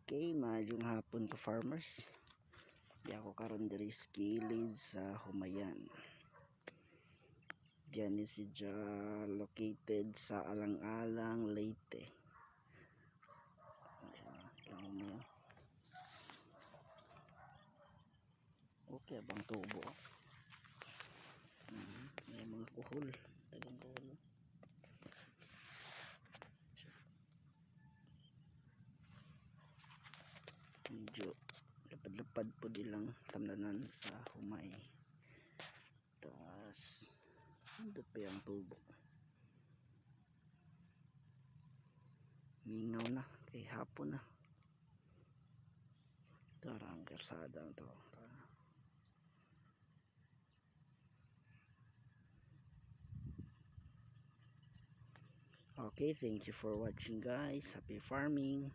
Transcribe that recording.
Okay, maayong hapon to farmers. Di ako karon diri sa kilid sa Humayan. Diyan ni siya located sa Alang-alang, Leyte. Okay, abang tubo. May mga kuhol. Dagang kuhol. Medyo lapad-lapad po nilang tamdanan sa humay. Tapos andot pa yung tubo. Mingaw na kay hapon na. Tarang kersada to. Okay, thank you for watching guys. Happy farming.